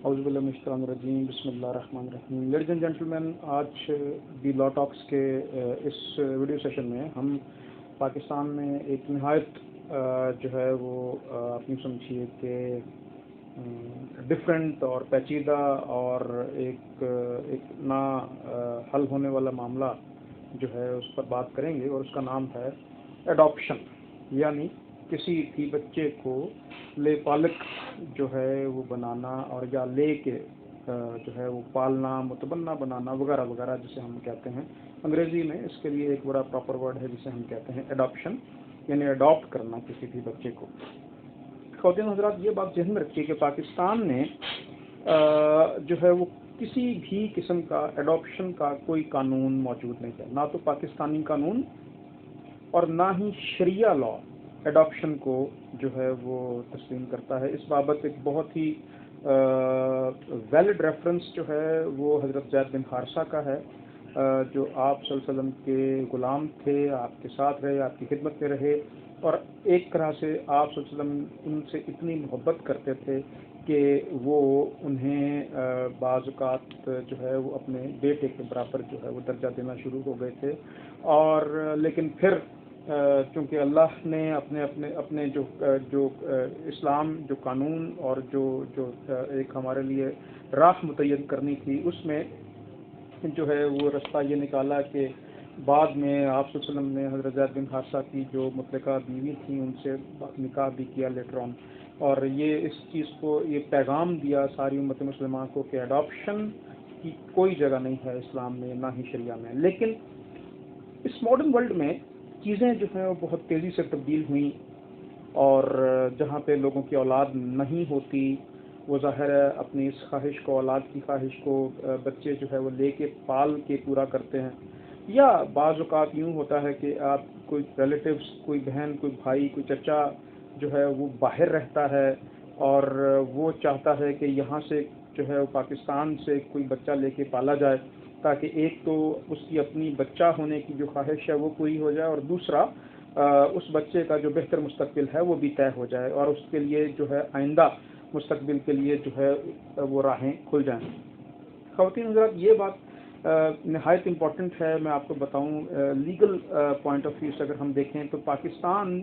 اعوذ باللہ من الشیطان الرجیم، بسم اللہ الرحمن الرحیم۔ لیڈیز اینڈ جینٹلمین، آج دی لا ٹاکس کے اس ویڈیو سیشن میں ہم پاکستان میں ایک نہایت جو ہے وہ اپنی سمجھیے کہ ڈفرینٹ اور پیچیدہ اور ایک نا حل ہونے والا معاملہ جو ہے اس پر بات کریں گے، اور اس کا نام ہے ایڈاپشن، یعنی کسی بھی بچے کو لے پالک جو ہے وہ بنانا، اور یا لے کے جو ہے وہ پالنا، متبنہ بنانا وغیرہ وغیرہ جسے ہم کہتے ہیں انگریزی میں۔ اس کے لیے ایک بڑا پراپر ورڈ ہے جسے ہم کہتے ہیں ایڈاپشن، یعنی اڈاپٹ کرنا کسی بھی بچے کو۔ خواتین حضرات، یہ بات ذہن میں رکھیے کہ پاکستان میں جو ہے وہ کسی بھی قسم کا ایڈاپشن کا کوئی قانون موجود نہیں ہے، نہ تو پاکستانی قانون اور نہ ہی شریعہ لاء ایڈاپشن کو جو ہے وہ تسلیم کرتا ہے۔ اس بابت ایک بہت ہی ویلڈ ریفرنس جو ہے وہ حضرت زید بن حارثہ کا ہے، جو آپ صلی اللہ علیہ وسلم کے غلام تھے، آپ کے ساتھ رہے، آپ کی خدمت میں رہے، اور ایک طرح سے آپ صلی اللہ علیہ وسلم ان سے اتنی محبت کرتے تھے کہ وہ انہیں بعض اوقات جو ہے وہ اپنے بیٹے کے برابر جو ہے وہ درجہ دینا شروع ہو گئے تھے، اور لیکن پھر چونکہ اللہ نے اپنے جو اسلام جو قانون اور جو ایک ہمارے لیے راہ متعین کرنی تھی، اس میں جو ہے وہ رستہ یہ نکالا کہ بعد میں آپ صلی اللہ علیہ وسلم نے حضرت زید بن حارثہ کی جو مطلقہ بیوی تھیں ان سے نکاح بھی کیا لیٹر آن، اور یہ اس چیز کو یہ پیغام دیا ساری امت مسلمہ کو کہ ایڈاپشن کی کوئی جگہ نہیں ہے اسلام میں، نہ ہی شریعہ میں۔ لیکن اس ماڈرن ورلڈ میں چیزیں جو ہیں وہ بہت تیزی سے تبدیل ہوئیں، اور جہاں پہ لوگوں کی اولاد نہیں ہوتی، وہ ظاہر ہے اپنی اس خواہش کو، اولاد کی خواہش کو بچے جو ہے وہ لے کے پال کے پورا کرتے ہیں، یا بعض اوقات یوں ہوتا ہے کہ آپ کوئی ریلیٹیوز، کوئی بہن، کوئی بھائی، کوئی چچا جو ہے وہ باہر رہتا ہے، اور وہ چاہتا ہے کہ یہاں سے جو ہے وہ پاکستان سے کوئی بچہ لے کے پالا جائے، تاکہ ایک تو اس کی اپنی بچہ ہونے کی جو خواہش ہے وہ پوری ہو جائے، اور دوسرا اس بچے کا جو بہتر مستقبل ہے وہ بھی طے ہو جائے، اور اس کے لیے جو ہے آئندہ مستقبل کے لیے جو ہے وہ راہیں کھل جائیں۔ خواتین حضرات، یہ بات نہایت امپورٹنٹ ہے۔ میں آپ کو بتاؤں لیگل پوائنٹ آف ویو سے اگر ہم دیکھیں تو پاکستان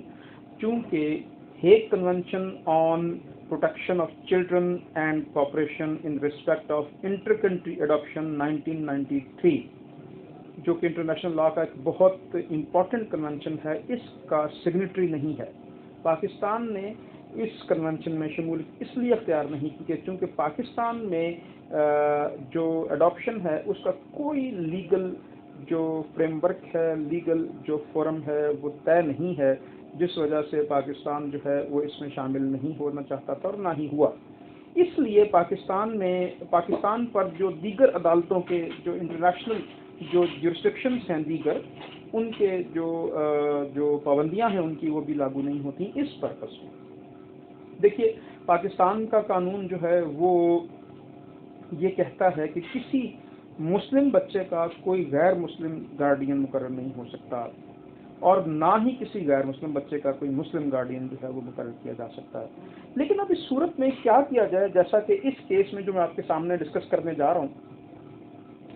چونکہ Hague convention on protection of children and cooperation in respect of inter country adoption 1993، جو کہ انٹرنیشنل لاء کا ایک بہت امپورٹنٹ کنونشن ہے، اس کا سگنیٹری نہیں ہے۔ پاکستان نے اس کنونشن میں شمولیت اس لیے اختیار نہیں کی کہ چونکہ پاکستان میں جو ایڈاپشن ہے اس کا کوئی لیگل جو فریم ورک ہے، لیگل جو فورم ہے وہ طے نہیں ہے، جس وجہ سے پاکستان جو ہے وہ اس میں شامل نہیں ہونا چاہتا تھا اور نہ ہی ہوا۔ اس لیے پاکستان پر جو دیگر عدالتوں کے جو انٹرنیشنل جو جورسڈکشنز ہیں دیگر، ان کے جو پابندیاں ہیں ان کی وہ بھی لاگو نہیں ہوتی اس پرپس میں۔ دیکھیے، پاکستان کا قانون جو ہے وہ یہ کہتا ہے کہ کسی مسلم بچے کا کوئی غیر مسلم گارڈین مقرر نہیں ہو سکتا، اور نہ ہی کسی غیر مسلم بچے کا کوئی مسلم گارڈین جو ہے وہ مقرر کیا جا سکتا ہے۔ لیکن اب اس صورت میں کیا کیا جائے، جیسا کہ اس کیس میں جو میں آپ کے سامنے ڈسکس کرنے جا رہا ہوں،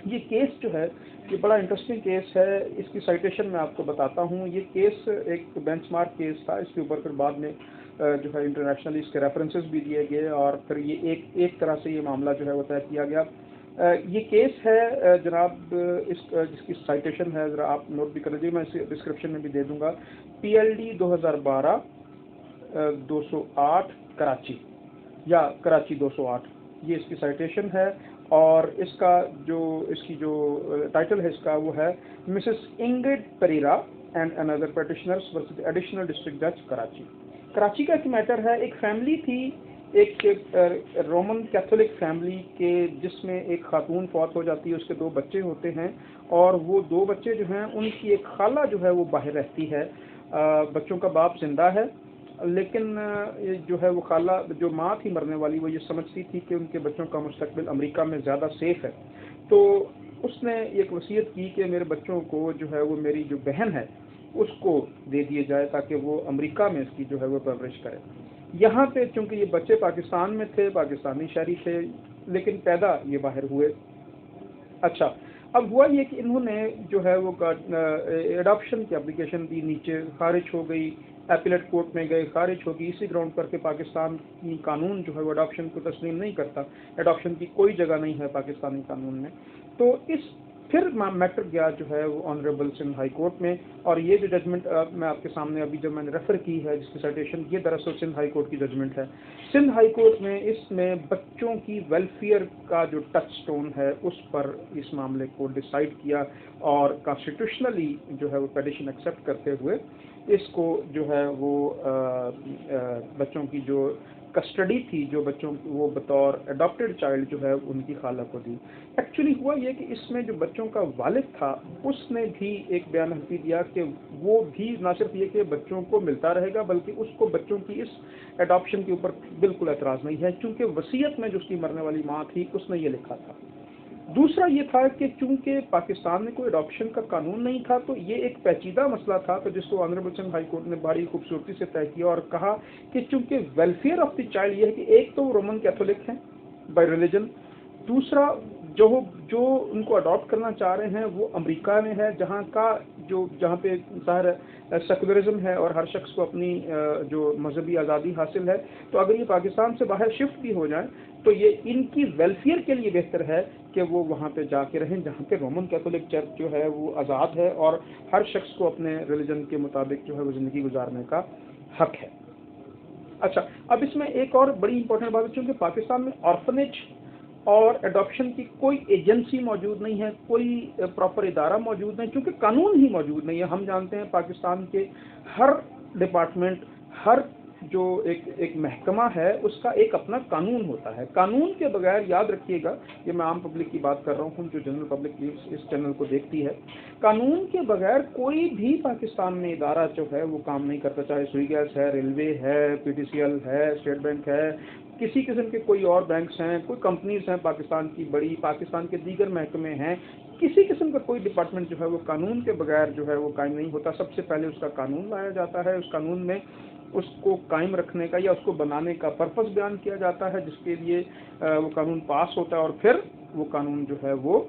یہ کیس جو ہے یہ بڑا انٹرسٹنگ کیس ہے۔ اس کی سائٹیشن میں آپ کو بتاتا ہوں۔ یہ کیس ایک بینچ مارک کیس تھا، اس کے اوپر پھر بعد میں جو ہے انٹرنیشنلی اس کے ریفرنسز بھی دیے گئے، اور پھر یہ ایک طرح سے یہ معاملہ جو ہے وہ طے کیا گیا۔ یہ کیس ہے جناب، جس کی سائٹیشن ہے ذرا آپ نوٹ بھی کر لیجیے، میں اسے ڈسکرپشن میں بھی دے دوں گا۔ PLD 2012 208 کراچی، یا کراچی 208، یہ اس کی سائٹیشن ہے، اور اس کی جو ٹائٹل ہے اس کا وہ ہے Mrs Ingrid Pereira and another petitioners versus additional district جج کراچی۔ کراچی کا ایک میٹر ہے، ایک فیملی تھی، ایک رومن کیتھولک فیملی کے، جس میں ایک خاتون فوت ہو جاتی ہے، اس کے 2 بچے ہوتے ہیں، اور وہ 2 بچے جو ہیں ان کی ایک خالہ جو ہے وہ باہر رہتی ہے، بچوں کا باپ زندہ ہے، لیکن جو ہے وہ خالہ، جو ماں تھی مرنے والی، وہ یہ سمجھتی تھی کہ ان کے بچوں کا مستقبل امریکہ میں زیادہ سیف ہے، تو اس نے ایک وصیت کی کہ میرے بچوں کو جو ہے وہ میری جو بہن ہے اس کو دے دیے جائے تاکہ وہ امریکہ میں اس کی جو ہے وہ پرورش کرے۔ یہاں پہ چونکہ یہ بچے پاکستان میں تھے، پاکستانی شہری تھے، لیکن پیدا یہ باہر ہوئے۔ اچھا، اب ہوا یہ کہ انہوں نے جو ہے وہ ایڈاپشن کی اپلیکیشن دی، نیچے خارج ہو گئی، ایپیلیٹ کورٹ میں گئے، خارج ہوگی، اسی گراؤنڈ پر کہ پاکستان کی قانون جو ہے وہ اڈاپشن کو تسلیم نہیں کرتا، اڈاپشن کی کوئی جگہ نہیں ہے پاکستانی قانون میں۔ تو اس پھر میٹر گیا جو ہے وہ آنریبل سندھ ہائی کورٹ میں، اور یہ جو ججمنٹ میں آپ کے سامنے ابھی جو میں نے ریفر کی ہے جس کی سائٹیشن، یہ دراصل سندھ ہائی کورٹ کی ججمنٹ ہے۔ سندھ ہائی کورٹ میں اس میں بچوں کی ویلفیئر کا جو ٹچ سٹون ہے اس پر اس معاملے کو ڈیسائیڈ کیا، اور کانسٹیٹیوشنلی جو ہے وہ پیٹیشن ایکسیپٹ کرتے ہوئے اس کو جو ہے وہ بچوں کی جو کسٹڈی تھی، جو بچوں وہ بطور اڈاپٹیڈ چائلڈ جو ہے ان کی خالہ کو دی۔ ایکچولی ہوا یہ کہ اس میں جو بچوں کا والد تھا اس نے بھی ایک بیان حلفی دیا کہ وہ بھی نہ صرف یہ کہ بچوں کو ملتا رہے گا بلکہ اس کو بچوں کی اس اڈاپشن کے اوپر بالکل اعتراض نہیں ہے، چونکہ وصیت میں جو اس کی مرنے والی ماں تھی اس نے یہ لکھا تھا۔ دوسرا یہ تھا کہ چونکہ پاکستان میں کوئی اڈاپشن کا قانون نہیں تھا تو یہ ایک پیچیدہ مسئلہ تھا، تو جس کو آنریبل سندھ ہائی کورٹ نے بڑی خوبصورتی سے طے کیا اور کہا کہ چونکہ ویلفیئر آف دی چائلڈ یہ ہے کہ ایک تو وہ رومن کیتھولک ہیں بائی ریلیجن، دوسرا جو ان کو اڈاپٹ کرنا چاہ رہے ہیں وہ امریکہ میں ہے، جہاں پہ ظاہر سیکولرزم ہے اور ہر شخص کو اپنی جو مذہبی آزادی حاصل ہے، تو اگر یہ پاکستان سے باہر شفٹ بھی ہو جائیں تو یہ ان کی ویلفیئر کے لیے بہتر ہے کہ وہ وہاں پہ جا کے رہیں جہاں پہ رومن کیتھولک چرچ جو ہے وہ آزاد ہے اور ہر شخص کو اپنے ریلیجن کے مطابق جو ہے وہ زندگی گزارنے کا حق ہے۔ اچھا، اب اس میں ایک اور بڑی امپورٹنٹ بات ہے، چونکہ پاکستان میں آرفنیج اور اڈاپشن کی کوئی ایجنسی موجود نہیں ہے، کوئی پراپر ادارہ موجود نہیں، چونکہ قانون ہی موجود نہیں ہے۔ ہم جانتے ہیں پاکستان کے ہر ڈپارٹمنٹ، ہر جو ایک محکمہ ہے اس کا ایک اپنا قانون ہوتا ہے۔ قانون کے بغیر، یاد رکھیے گا، یہ میں عام پبلک کی بات کر رہا ہوں جو جنرل پبلک اس چینل کو دیکھتی ہے، قانون کے بغیر کوئی بھی پاکستان میں ادارہ جو ہے وہ کام نہیں کرتا، چاہے سوئی گیس ہے، ریلوے ہے، پی ٹی سی ایل ہے، اسٹیٹ بینک ہے، کسی قسم کے کوئی اور بینکس ہیں، کوئی کمپنیز ہیں پاکستان کی بڑی، پاکستان کے دیگر محکمے ہیں، کسی قسم کا کوئی ڈپارٹمنٹ جو ہے وہ قانون کے بغیر جو ہے وہ قائم نہیں ہوتا۔ سب سے پہلے اس کا قانون لایا جاتا ہے، اس قانون میں اس کو قائم رکھنے کا یا اس کو بنانے کا پرپس بیان کیا جاتا ہے جس کے لیے وہ قانون پاس ہوتا ہے، اور پھر وہ قانون جو ہے وہ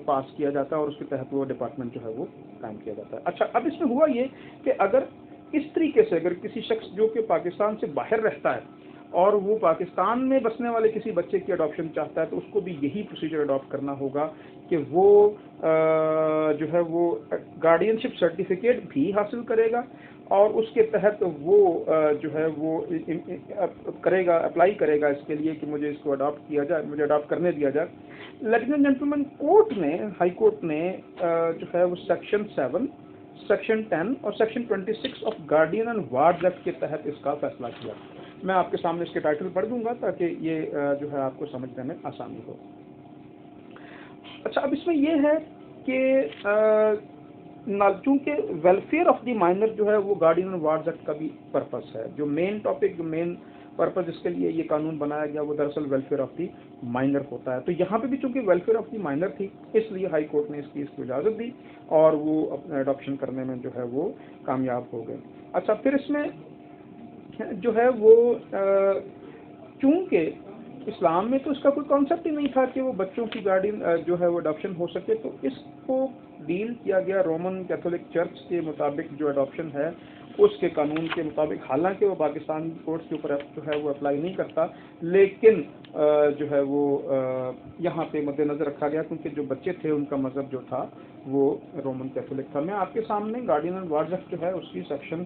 پاس کیا جاتا ہے اور اس کے تحت وہ ڈپارٹمنٹ جو ہے وہ قائم کیا جاتا ہے۔ اچھا، اب اس میں ہوا یہ کہ اگر اس طریقے سے اگر کسی شخص جو کہ پاکستان سے باہر رہتا ہے اور وہ پاکستان میں بسنے والے کسی بچے کی اڈاپشن چاہتا ہے تو اس کو بھی یہی پروسیجر اڈاپٹ کرنا ہوگا کہ وہ جو ہے وہ گارڈینشپ سرٹیفکیٹ بھی حاصل کرے گا اور اس کے تحت وہ جو ہے وہ کرے گا، اپلائی کرے گا اس کے لیے کہ مجھے اس کو اڈاپٹ کیا جائے، مجھے اڈاپٹ کرنے دیا جائے۔ لیڈیز اینڈ جینٹلمین، کورٹ نے، ہائی کورٹ نے جو ہے وہ سیکشن 7، سیکشن 10 اور section 26 of guardian and ward act کے تحت اس کا فیصلہ کیا۔ میں آپ کے سامنے اس کے ٹائٹل پڑھ دوں گا تاکہ یہ جو ہے آپ کو سمجھنے میں آسانی ہو۔ اچھا، اب اس میں یہ ہے کہ چونکہ ویلفیئر آف دی مائنر جو ہے وہ گارڈین اینڈ وارڈز ایکٹ کا بھی پرپس ہے، جو مین ٹاپک، جو مین پرپز اس کے لیے یہ قانون بنایا گیا وہ دراصل ویلفیئر آف دی مائنر ہوتا ہے۔ تو یہاں پہ بھی چونکہ ویلفیئر آف دی مائنر تھی اس لیے ہائی کورٹ نے اس کی اجازت دی اور وہ اپنا اڈاپشن کرنے میں جو ہے وہ کامیاب ہو گئے۔ اچھا، پھر اس میں جو ہے وہ چونکہ اسلام میں تو اس کا کوئی کانسیپٹ ہی نہیں تھا کہ وہ بچوں کی گارڈین جو ہے وہ اڈاپشن ہو سکے، تو اس کو ڈیل کیا گیا رومن کیتھولک چرچ کے مطابق جو اڈاپشن ہے اس کے قانون کے مطابق، حالانکہ وہ پاکستان کورٹس کے اوپر جو ہے وہ اپلائی نہیں کرتا، لیکن جو ہے وہ یہاں پہ مد نظر رکھا گیا کیونکہ جو بچے تھے ان کا مذہب جو تھا وہ رومن کیتھولک تھا۔ میں آپ کے سامنے گارڈین اینڈ وارڈز ایکٹ جو ہے اس کی سیکشن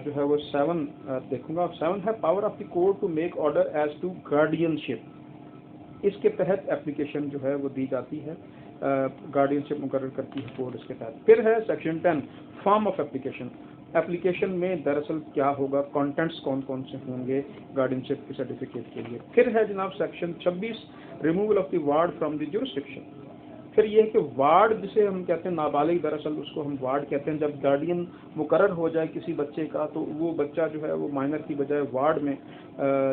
جو ہے وہ 7 دیکھوں گا۔ 7 ہے power of the court to make order as to guardianship, اس کے تحت اپلیکیشن جو ہے وہ دی جاتی ہے، گارڈین شپ مقرر کرتی ہے کورٹ اس کے تحت۔ پھر ہے section 10 form of application, application میں دراصل کیا ہوگا، کانٹینٹس کون کون سے ہوں گے گارڈین شپ کے سرٹیفکیٹ کے لیے۔ پھر ہے جناب section 26 removal of the ward from the jurisdiction. پھر یہ ہے کہ وارڈ جسے ہم کہتے ہیں نابالغ، دراصل اس کو ہم وارڈ کہتے ہیں، جب گارڈین مقرر ہو جائے کسی بچے کا تو وہ بچہ جو ہے وہ مائنر کی بجائے وارڈ میں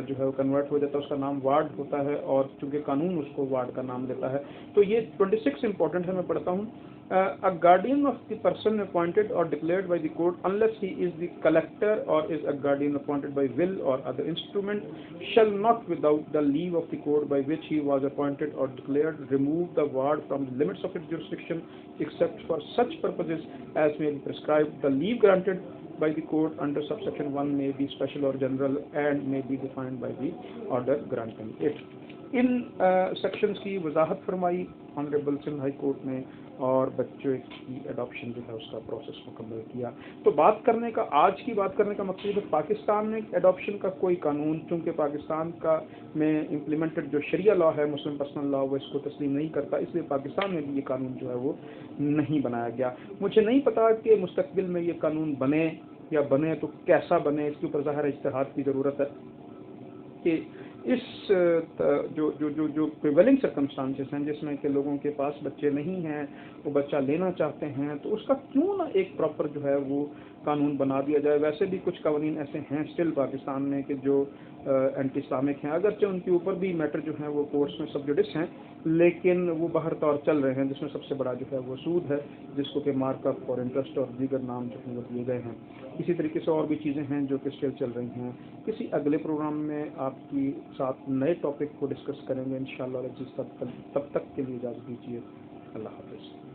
جو ہے وہ کنورٹ ہو جاتا ہے، اس کا نام وارڈ ہوتا ہے، اور چونکہ قانون اس کو وارڈ کا نام دیتا ہے. تو یہ 26 امپورٹنٹ ہے. میں پڑھتا ہوں. A guardian of the person appointed or declared by the court, unless he is the collector or is a guardian appointed by will or other instrument, shall not, without the leave of the court by which he was appointed or declared, remove the ward from the limits of its jurisdiction, except for such purposes as may be prescribed. The leave granted by the court under subsection 1 may be special or general and may be defined by the order granting it. In sections کی وضاحت فرمائی honourable Sindh high court نے، اور بچوں کی adoption جو ہے اس کا پروسیس مکمل کیا. تو آج کی بات کرنے کا مقصد ہے پاکستان میں اڈاپشن کا کوئی قانون، چونکہ پاکستان کا میں امپلیمنٹڈ جو شریعہ لا ہے، مسلم پرسنل لا، وہ اس کو تسلیم نہیں کرتا، اس لیے پاکستان میں بھی یہ قانون جو ہے وہ نہیں بنایا گیا. مجھے نہیں پتا کہ مستقبل میں یہ قانون بنے یا بنے تو کیسا بنے، اس کے اوپر ظاہر اجتہاد کی ضرورت ہے کہ اس جو پریویلنگ سرکمسٹانسز ہیں، جس میں کہ لوگوں کے پاس بچے نہیں ہیں، وہ بچہ لینا چاہتے ہیں، تو اس کا کیوں نہ ایک پراپر جو ہے وہ قانون بنا دیا جائے. ویسے بھی کچھ قوانین ایسے ہیں اسٹل پاکستان میں کہ جو اینٹی اسلامک ہیں، اگرچہ ان کے اوپر بھی میٹر جو ہیں وہ کورٹس میں سب جوڈس ہیں، لیکن وہ باہر طور چل رہے ہیں، جس میں سب سے بڑا جو ہے وہ سود ہے، جس کو کہ مارک اپ فار انٹرسٹ اور دیگر نام جو ہیں وہ دیے گئے ہیں. اسی طریقے سے اور بھی چیزیں ہیں جو کہ اسٹل چل رہی ہیں. کسی اگلے پروگرام میں آپ کی ساتھ نئے ٹاپک کو ڈسکس کریں گے انشاءاللہ. تب تک کے لیے اجازت دیجیے. اللہ حافظ.